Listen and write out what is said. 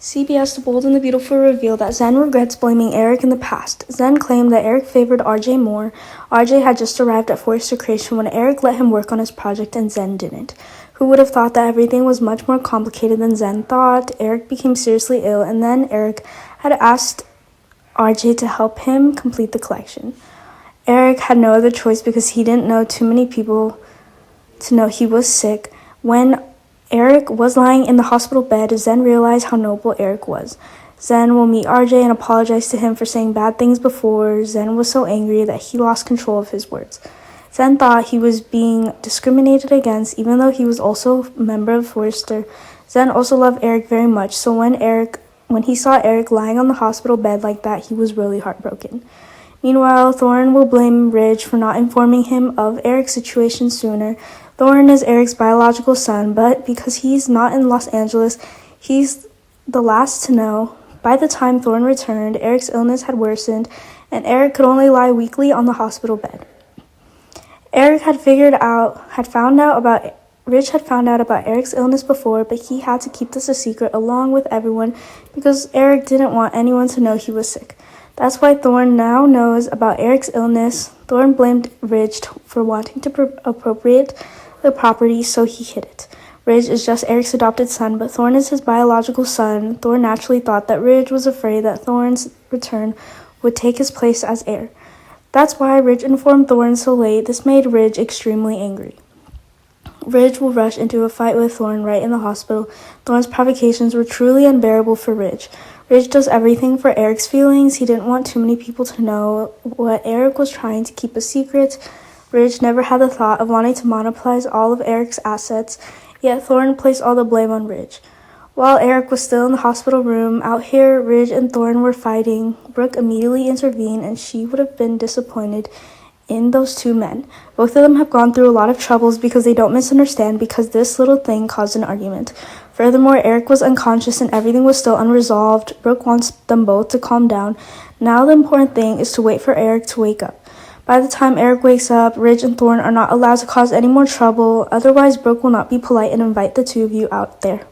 CBS The Bold and the Beautiful revealed that Zen regrets blaming Eric in the past. Zen claimed that Eric favored RJ more. RJ had just arrived at Forrester Creation when Eric let him work on his project and Zen didn't. Who would have thought that everything was much more complicated than Zen thought? Eric became seriously ill, and then Eric had asked RJ to help him complete the collection. Eric had no other choice because he didn't know too many people to know he was sick. When Eric was lying in the hospital bed, Zen realized how noble Eric was. Zen will meet RJ and apologize to him for saying bad things before. Zen was so angry that he lost control of his words. Zen thought he was being discriminated against, even though he was also a member of Forrester. Zen also loved Eric very much, so when he saw Eric lying on the hospital bed like that, he was really heartbroken. Meanwhile, Thorne will blame Ridge for not informing him of Eric's situation sooner. Thorne is Eric's biological son, but because he's not in Los Angeles, he's the last to know. By the time Thorne returned, Eric's illness had worsened, and Eric could only lie weakly on the hospital bed. Ridge had found out about Eric's illness before, but he had to keep this a secret along with everyone because Eric didn't want anyone to know he was sick. That's why Thorne now knows about Eric's illness. Thorne blamed Ridge for wanting to appropriate the property, so he hid it. Ridge is just Eric's adopted son, but Thorne is his biological son. Thorne naturally thought that Ridge was afraid that Thorne's return would take his place as heir. That's why Ridge informed Thorne so late. This made Ridge extremely angry. Ridge will rush into a fight with Thorne right in the hospital. Thorne's provocations were truly unbearable for Ridge. Ridge does everything for Eric's feelings. He didn't want too many people to know what Eric was trying to keep a secret. Ridge never had the thought of wanting to monopolize all of Eric's assets, yet Thorne placed all the blame on Ridge. While Eric was still in the hospital room, out here, Ridge and Thorne were fighting. Brooke immediately intervened, and she would have been disappointed in those two men. Both of them have gone through a lot of troubles because they don't misunderstand because this little thing caused an argument. Furthermore, Eric was unconscious and everything was still unresolved. Brooke wants them both to calm down. Now the important thing is to wait for Eric to wake up. By the time Eric wakes up, Ridge and Thorne are not allowed to cause any more trouble. Otherwise, Brooke will not be polite and invite the two of you out there.